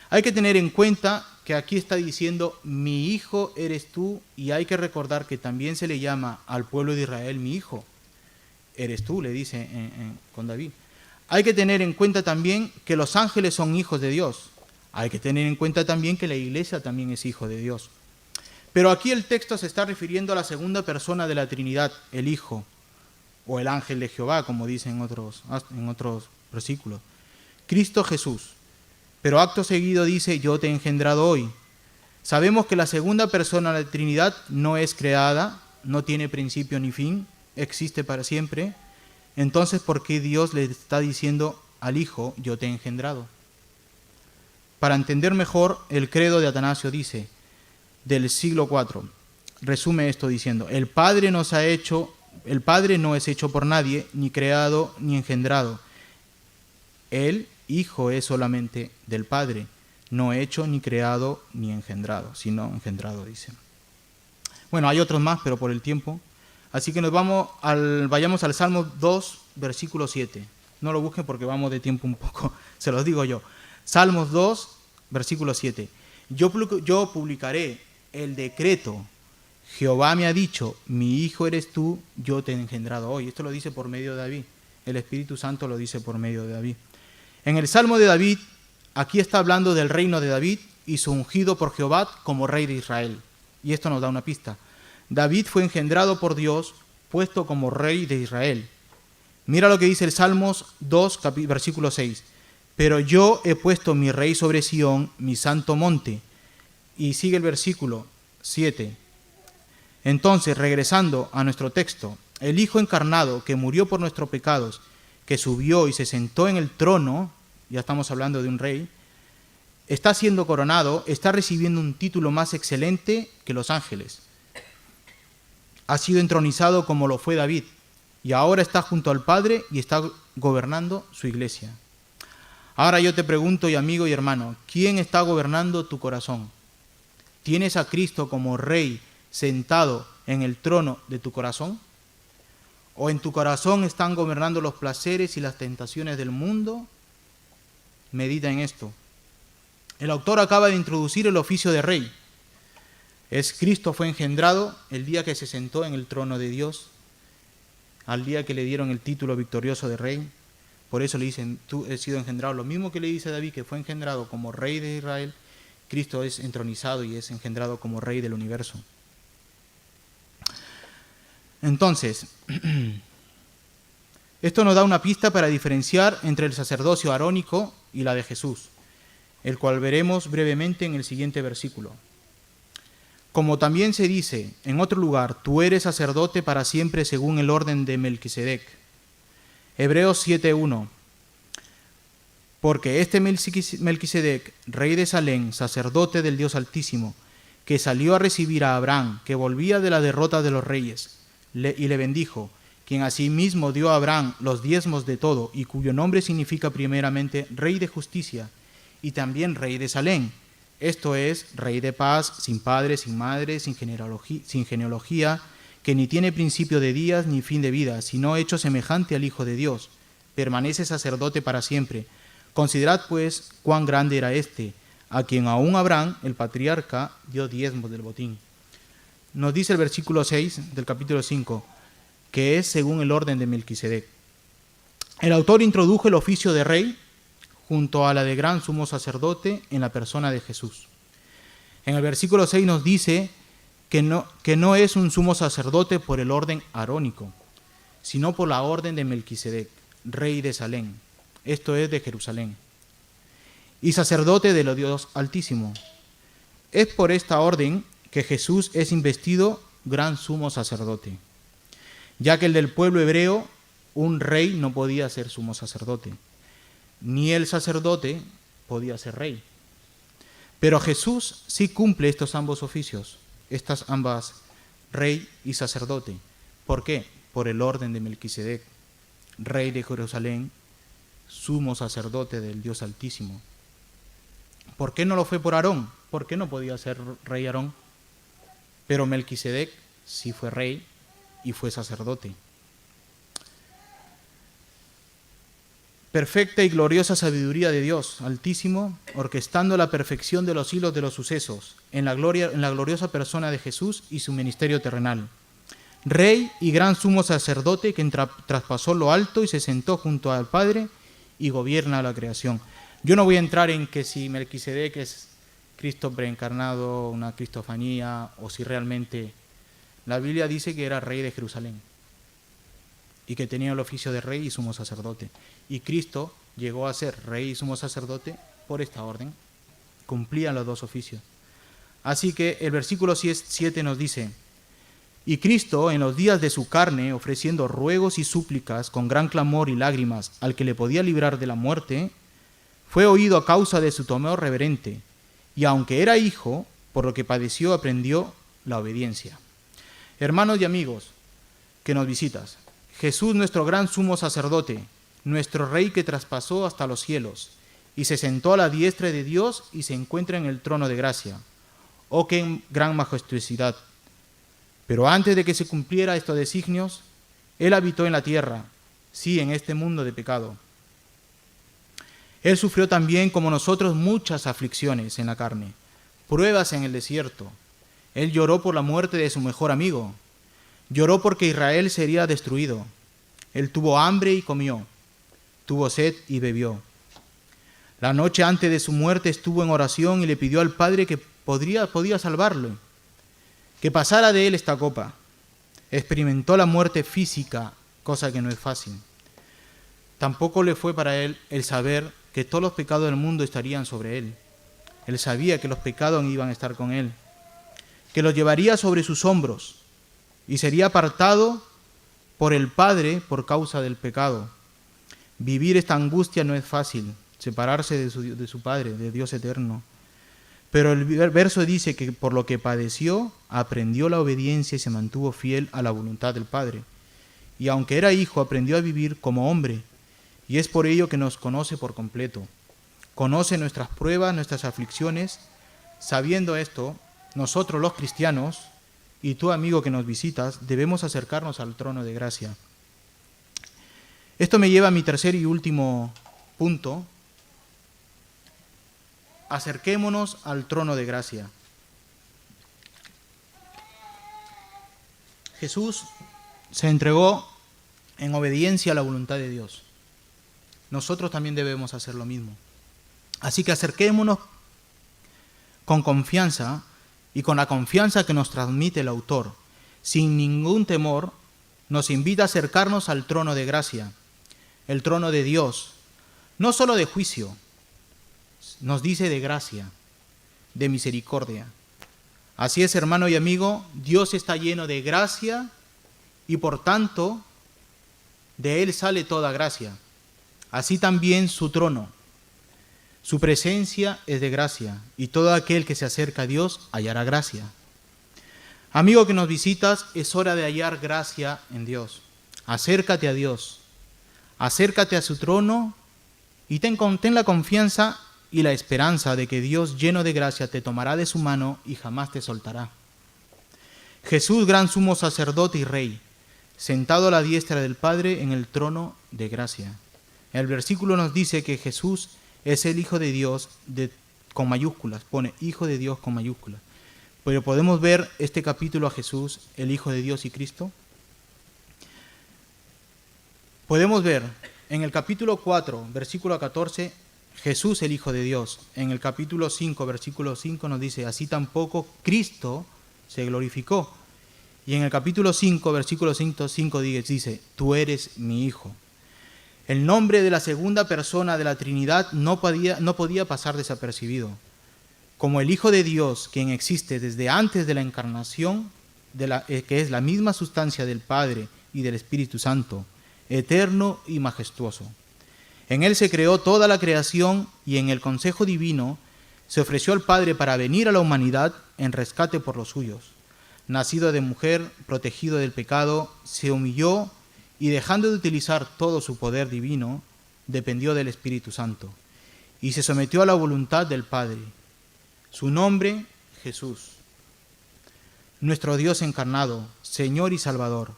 Hay que tener en cuenta que aquí está diciendo: mi hijo eres tú, y hay que recordar que también se le llama al pueblo de Israel mi hijo. Eres tú, le dice con David. Hay que tener en cuenta también que los ángeles son hijos de Dios. Hay que tener en cuenta también que la iglesia también es hijo de Dios. Pero aquí el texto se está refiriendo a la segunda persona de la Trinidad, el Hijo, o el ángel de Jehová, como dicen en otros versículos. Cristo Jesús. Pero acto seguido dice: yo te he engendrado hoy. Sabemos que la segunda persona de la Trinidad no es creada, no tiene principio ni fin, existe para siempre. Entonces, ¿por qué Dios le está diciendo al Hijo: yo te he engendrado? Para entender mejor, el credo de Atanasio dice, del siglo IV, resume esto diciendo: el Padre no es hecho por nadie, ni creado ni engendrado. El Hijo es solamente del Padre, no hecho ni creado ni engendrado, sino engendrado, dice. Bueno, hay otros más, pero por el tiempo. Así que vayamos al Salmo 2, versículo 7. No lo busquen porque vamos de tiempo un poco, se los digo yo. Salmos 2, versículo 7. Yo publicaré el decreto. Jehová me ha dicho: mi hijo eres tú, yo te he engendrado hoy. Esto lo dice por medio de David. El Espíritu Santo lo dice por medio de David. En el Salmo de David, aquí está hablando del reino de David y su ungido por Jehová como rey de Israel. Y esto nos da una pista. David fue engendrado por Dios, puesto como rey de Israel. Mira lo que dice el Salmos 2, versículo 6. Pero yo he puesto mi rey sobre Sión, mi santo monte. Y sigue el versículo 7. Entonces, regresando a nuestro texto, el Hijo encarnado que murió por nuestros pecados, que subió y se sentó en el trono, ya estamos hablando de un rey, está siendo coronado, está recibiendo un título más excelente que los ángeles. Ha sido entronizado como lo fue David, y ahora está junto al Padre y está gobernando su iglesia. Ahora yo te pregunto, y amigo y hermano, ¿quién está gobernando tu corazón? ¿Tienes a Cristo como Rey sentado en el trono de tu corazón? ¿O en tu corazón están gobernando los placeres y las tentaciones del mundo? Medita en esto. El autor acaba de introducir el oficio de rey. Cristo fue engendrado el día que se sentó en el trono de Dios, al día que le dieron el título victorioso de rey. Por eso le dicen, tú has sido engendrado. Lo mismo que le dice David, que fue engendrado como rey de Israel, Cristo es entronizado y es engendrado como rey del universo. Entonces, esto nos da una pista para diferenciar entre el sacerdocio arónico y la de Jesús, el cual veremos brevemente en el siguiente versículo. Como también se dice en otro lugar, tú eres sacerdote para siempre según el orden de Melquisedec. Hebreos 7:1. Porque este Melquisedec, rey de Salem, sacerdote del Dios Altísimo, que salió a recibir a Abraham, que volvía de la derrota de los reyes, y le bendijo, quien asimismo dio a Abraham los diezmos de todo, y cuyo nombre significa primeramente Rey de Justicia, y también Rey de Salem, esto es, Rey de paz, sin padre, sin madre, sin genealogía, que ni tiene principio de días ni fin de vida, sino hecho semejante al Hijo de Dios, permanece sacerdote para siempre. Considerad pues cuán grande era este, a quien aún Abraham, el patriarca, dio diezmos del botín. Nos dice el versículo 6 del capítulo 5, que es según el orden de Melquisedec. El autor introdujo el oficio de rey junto a la de gran sumo sacerdote en la persona de Jesús. En el versículo 6 nos dice que no es un sumo sacerdote por el orden arónico, sino por la orden de Melquisedec, rey de Salem, esto es de Jerusalén, y sacerdote del Dios Altísimo. Es por esta orden que Jesús es investido gran sumo sacerdote, ya que el del pueblo hebreo, un rey no podía ser sumo sacerdote, ni el sacerdote podía ser rey. Pero Jesús sí cumple estos ambos oficios, estas ambas, rey y sacerdote. ¿Por qué? Por el orden de Melquisedec, rey de Jerusalén, sumo sacerdote del Dios Altísimo. ¿Por qué no lo fue por Aarón? ¿Por qué no podía ser rey Aarón? Pero Melquisedec sí fue rey y fue sacerdote. Perfecta y gloriosa sabiduría de Dios Altísimo, orquestando la perfección de los hilos de los sucesos, en la gloriosa persona de Jesús y su ministerio terrenal. Rey y gran sumo sacerdote que traspasó lo alto y se sentó junto al Padre y gobierna la creación. Yo no voy a entrar en que si Melquisedec es Cristo preencarnado, una cristofanía, o si realmente la Biblia dice que era rey de Jerusalén y que tenía el oficio de rey y sumo sacerdote. Y Cristo llegó a ser rey y sumo sacerdote por esta orden. Cumplían los dos oficios. Así que el versículo 7 nos dice, y Cristo en los días de su carne, ofreciendo ruegos y súplicas con gran clamor y lágrimas al que le podía librar de la muerte, fue oído a causa de su temor reverente, y aunque era hijo, por lo que padeció aprendió la obediencia. Hermanos y amigos que nos visitas, Jesús, nuestro gran sumo sacerdote, nuestro Rey que traspasó hasta los cielos y se sentó a la diestra de Dios y se encuentra en el trono de gracia. ¡Oh, qué gran majestuosidad! Pero antes de que se cumpliera estos designios, Él habitó en la tierra, sí, en este mundo de pecado. Él sufrió también, como nosotros, muchas aflicciones en la carne, pruebas en el desierto. Él lloró por la muerte de su mejor amigo. Lloró porque Israel sería destruido. Él tuvo hambre y comió. Tuvo sed y bebió. La noche antes de su muerte estuvo en oración y le pidió al Padre que podía salvarlo, que pasara de él esta copa. Experimentó la muerte física, cosa que no es fácil. Tampoco le fue para él el saber que todos los pecados del mundo estarían sobre él. Él sabía que los pecados iban a estar con él, que los llevaría sobre sus hombros y sería apartado por el Padre por causa del pecado. Vivir esta angustia no es fácil, separarse de su Padre, de Dios eterno. Pero el verso dice que por lo que padeció, aprendió la obediencia y se mantuvo fiel a la voluntad del Padre. Y aunque era hijo, aprendió a vivir como hombre y es por ello que nos conoce por completo. Conoce nuestras pruebas, nuestras aflicciones. Sabiendo esto, nosotros los cristianos, y tú, amigo que nos visitas, debemos acercarnos al trono de gracia. Esto me lleva a mi tercer y último punto. Acerquémonos al trono de gracia. Jesús se entregó en obediencia a la voluntad de Dios. Nosotros también debemos hacer lo mismo. Así que acerquémonos con confianza y con la confianza que nos transmite el autor. Sin ningún temor, nos invita a acercarnos al trono de gracia, el trono de Dios, no solo de juicio, nos dice de gracia, de misericordia. Así es, hermano y amigo, Dios está lleno de gracia y por tanto de Él sale toda gracia. Así también su trono. Su presencia es de gracia y todo aquel que se acerca a Dios hallará gracia. Amigo que nos visitas, es hora de hallar gracia en Dios. Acércate a Dios, acércate a su trono y ten la confianza y la esperanza de que Dios lleno de gracia te tomará de su mano y jamás te soltará. Jesús, gran sumo sacerdote y rey, sentado a la diestra del Padre en el trono de gracia. El versículo nos dice que Jesús es el Hijo de Dios con mayúsculas, pone Hijo de Dios con mayúsculas. Pero podemos ver este capítulo a Jesús, el Hijo de Dios y Cristo. Podemos ver en el capítulo 4, versículo 14, Jesús el Hijo de Dios. En el capítulo 5, versículo 5 nos dice, así tampoco Cristo se glorificó. Y en el capítulo 5, versículo 5 dice, tú eres mi Hijo. El nombre de la segunda persona de la Trinidad no podía pasar desapercibido. Como el Hijo de Dios, quien existe desde antes de la encarnación, que es la misma sustancia del Padre y del Espíritu Santo, eterno y majestuoso. En Él se creó toda la creación y en el consejo divino se ofreció al Padre para venir a la humanidad en rescate por los suyos. Nacido de mujer, protegido del pecado, se humilló y dejando de utilizar todo su poder divino, dependió del Espíritu Santo y se sometió a la voluntad del Padre. Su nombre, Jesús, nuestro Dios encarnado, Señor y Salvador,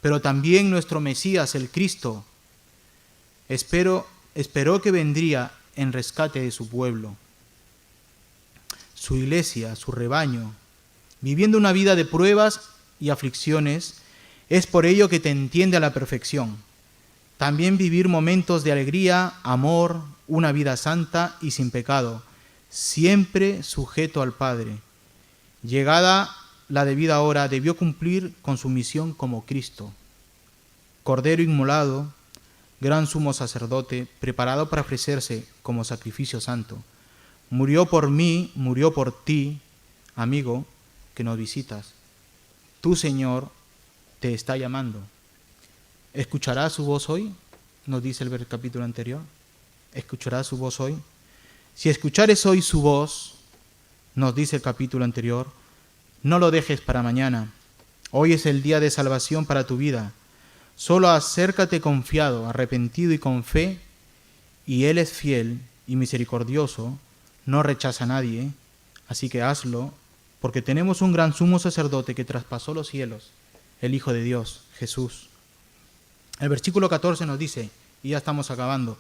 pero también nuestro Mesías, el Cristo, esperó que vendría en rescate de su pueblo, su iglesia, su rebaño, viviendo una vida de pruebas y aflicciones. Es por ello que te entiende a la perfección. También vivir momentos de alegría, amor, una vida santa y sin pecado, siempre sujeto al Padre. Llegada la debida hora, debió cumplir con su misión como Cristo, Cordero inmolado, gran sumo sacerdote, preparado para ofrecerse como sacrificio santo. Murió por mí, murió por ti, amigo, que nos visitas. Tu Señor te está llamando. ¿Escucharás su voz hoy? Nos dice el capítulo anterior. ¿Escucharás su voz hoy? Si escuchares hoy su voz, nos dice el capítulo anterior, no lo dejes para mañana. Hoy es el día de salvación para tu vida. Solo acércate confiado, arrepentido y con fe, y Él es fiel y misericordioso, no rechaza a nadie, así que hazlo, porque tenemos un gran sumo sacerdote que traspasó los cielos, el Hijo de Dios, Jesús. El versículo 14 nos dice, y ya estamos acabando,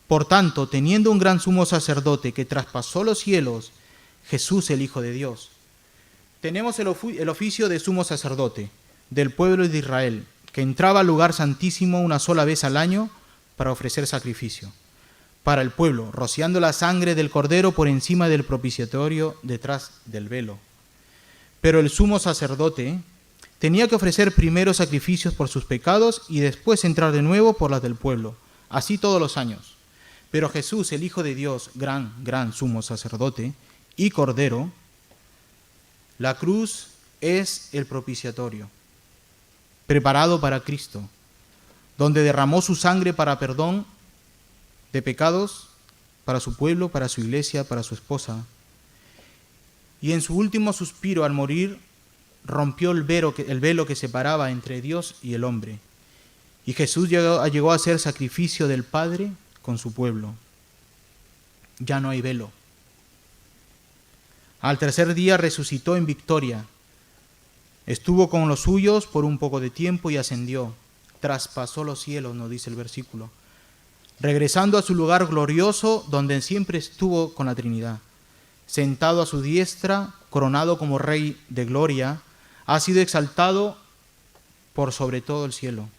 por tanto, teniendo un gran sumo sacerdote que traspasó los cielos, Jesús el Hijo de Dios. Tenemos el oficio de sumo sacerdote del pueblo de Israel, que entraba al lugar santísimo una sola vez al año para ofrecer sacrificio para el pueblo, rociando la sangre del cordero por encima del propiciatorio detrás del velo. Pero el sumo sacerdote tenía que ofrecer primero sacrificios por sus pecados y después entrar de nuevo por las del pueblo, así todos los años. Pero Jesús, el Hijo de Dios, gran sumo sacerdote y cordero, la cruz es el propiciatorio, preparado para Cristo, donde derramó su sangre para perdón de pecados, para su pueblo, para su iglesia, para su esposa. Y en su último suspiro, al morir, rompió el velo que separaba entre Dios y el hombre. Y Jesús llegó a ser sacrificio del Padre con su pueblo. Ya no hay velo. Al tercer día resucitó en victoria. Estuvo con los suyos por un poco de tiempo y ascendió. Traspasó los cielos, nos dice el versículo, regresando a su lugar glorioso donde siempre estuvo con la Trinidad. Sentado a su diestra, coronado como Rey de gloria, ha sido exaltado por sobre todo el cielo.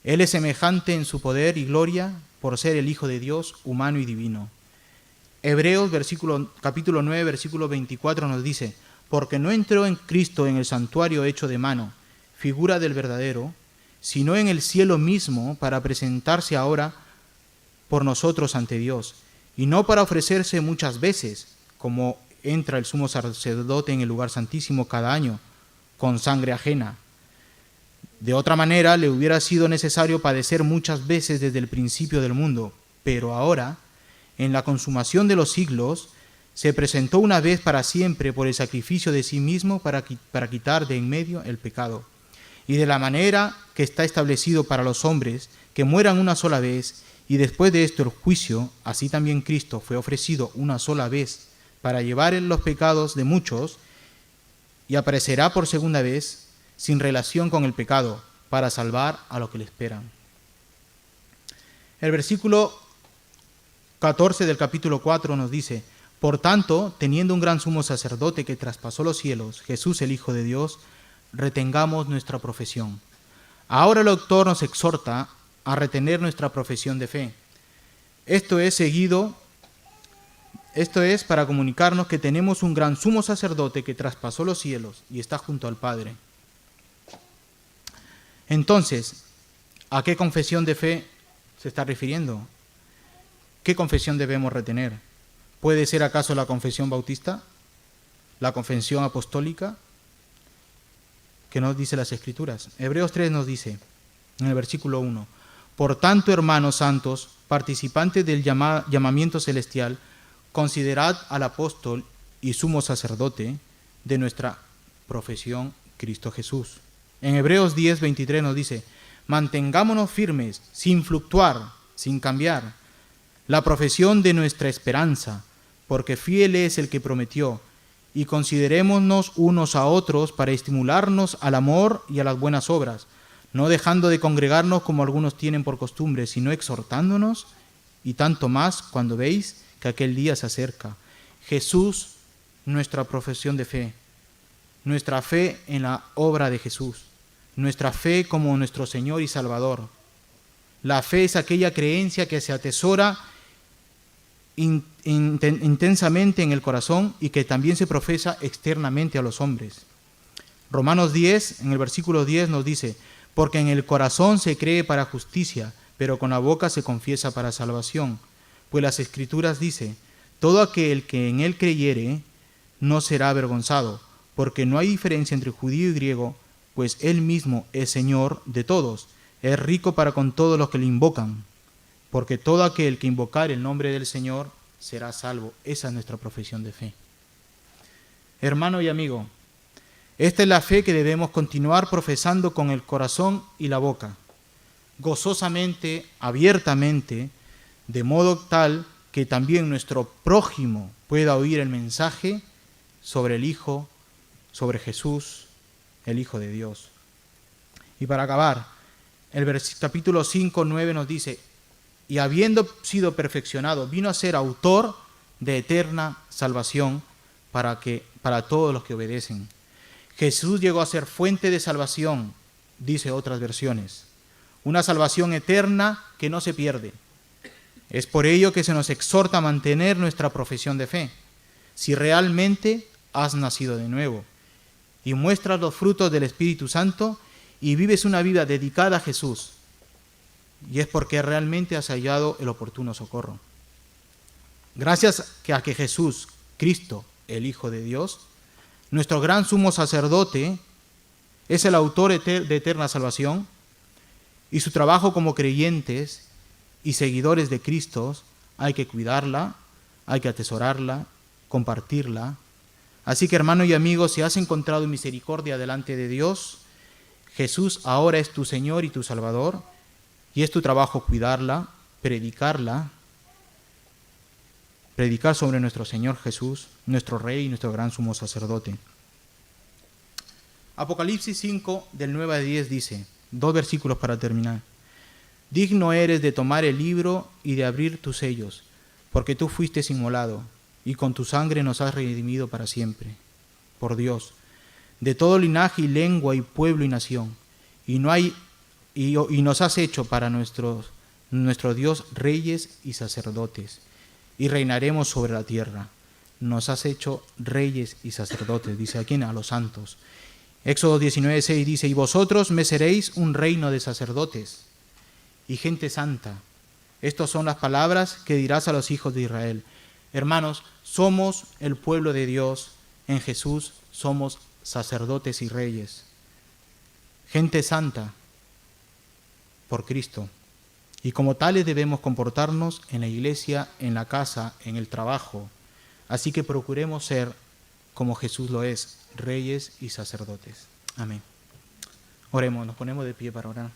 Él es semejante en su poder y gloria por ser el Hijo de Dios, humano y divino. Hebreos capítulo 9, versículo 24 nos dice: porque no entró en Cristo en el santuario hecho de mano, figura del verdadero, sino en el cielo mismo para presentarse ahora por nosotros ante Dios, y no para ofrecerse muchas veces, como entra el sumo sacerdote en el lugar santísimo cada año, con sangre ajena. De otra manera, le hubiera sido necesario padecer muchas veces desde el principio del mundo, pero ahora, en la consumación de los siglos, se presentó una vez para siempre por el sacrificio de sí mismo para quitar de en medio el pecado. Y de la manera que está establecido para los hombres, que mueran una sola vez, y después de esto el juicio, así también Cristo fue ofrecido una sola vez para llevar en los pecados de muchos, y aparecerá por segunda vez, sin relación con el pecado, para salvar a los que le esperan. El versículo 14 del capítulo 4 nos dice: por tanto, teniendo un gran sumo sacerdote que traspasó los cielos, Jesús el Hijo de Dios, retengamos nuestra profesión. Ahora el autor nos exhorta a retener nuestra profesión de fe. Esto es para comunicarnos que tenemos un gran sumo sacerdote que traspasó los cielos y está junto al Padre. Entonces, ¿a qué confesión de fe se está refiriendo? ¿Qué confesión debemos retener? ¿Puede ser acaso la confesión bautista? ¿La confesión apostólica? ¿Qué nos dice las Escrituras? Hebreos 3 nos dice, en el versículo 1, por tanto, hermanos santos, participantes del llamamiento celestial, considerad al apóstol y sumo sacerdote de nuestra profesión, Cristo Jesús. En Hebreos 10, 23 nos dice, mantengámonos firmes, sin fluctuar, sin cambiar, la profesión de nuestra esperanza, porque fiel es el que prometió, y considerémonos unos a otros para estimularnos al amor y a las buenas obras, no dejando de congregarnos como algunos tienen por costumbre, sino exhortándonos, y tanto más cuando veis que aquel día se acerca. Jesús, nuestra profesión de fe, nuestra fe en la obra de Jesús, nuestra fe como nuestro Señor y Salvador. La fe es aquella creencia que se atesora intensamente en el corazón y que también se profesa externamente a los hombres. Romanos 10, en el versículo 10 nos dice, porque en el corazón se cree para justicia, pero con la boca se confiesa para salvación. Pues las Escrituras dicen, todo aquel que en él creyere no será avergonzado, porque no hay diferencia entre judío y griego, pues él mismo es Señor de todos, es rico para con todos los que le invocan, porque todo aquel que invocar el nombre del Señor será salvo. Esa es nuestra profesión de fe. Hermano y amigo, esta es la fe que debemos continuar profesando con el corazón y la boca, gozosamente, abiertamente, de modo tal que también nuestro prójimo pueda oír el mensaje sobre el Hijo, sobre Jesús, el Hijo de Dios. Y para acabar, el capítulo 5, 9 nos dice, y habiendo sido perfeccionado, vino a ser autor de eterna salvación para todos los que obedecen. Jesús llegó a ser fuente de salvación, dice otras versiones, una salvación eterna que no se pierde. Es por ello que se nos exhorta a mantener nuestra profesión de fe. Si realmente has nacido de nuevo y muestras los frutos del Espíritu Santo y vives una vida dedicada a Jesús, y es porque realmente has hallado el oportuno socorro. Gracias a que Jesús, Cristo, el Hijo de Dios, nuestro gran sumo sacerdote, es el autor de eterna salvación, y su trabajo como creyentes y seguidores de Cristo hay que cuidarla, hay que atesorarla, compartirla. Así que, hermano y amigo, si has encontrado misericordia delante de Dios, Jesús ahora es tu Señor y tu Salvador, y es tu trabajo cuidarla, predicar sobre nuestro Señor Jesús, nuestro Rey y nuestro gran sumo sacerdote. Apocalipsis 5, del 9 al 10 dice, 2 versículos para terminar. Digno eres de tomar el libro y de abrir tus sellos, porque tú fuiste inmolado, y con tu sangre nos has redimido para siempre. Por Dios, de todo linaje y lengua y pueblo y nación, y nos has hecho para nuestro Dios reyes y sacerdotes, y reinaremos sobre la tierra. Nos has hecho reyes y sacerdotes, dice aquí a los santos. Éxodo 19:6 dice, y vosotros me seréis un reino de sacerdotes y gente santa. Estas son las palabras que dirás a los hijos de Israel. Hermanos, somos el pueblo de Dios, en Jesús somos sacerdotes y reyes. Gente santa por Cristo. Y como tales debemos comportarnos en la iglesia, en la casa, en el trabajo. Así que procuremos ser como Jesús lo es, reyes y sacerdotes. Amén. Oremos, nos ponemos de pie para orar.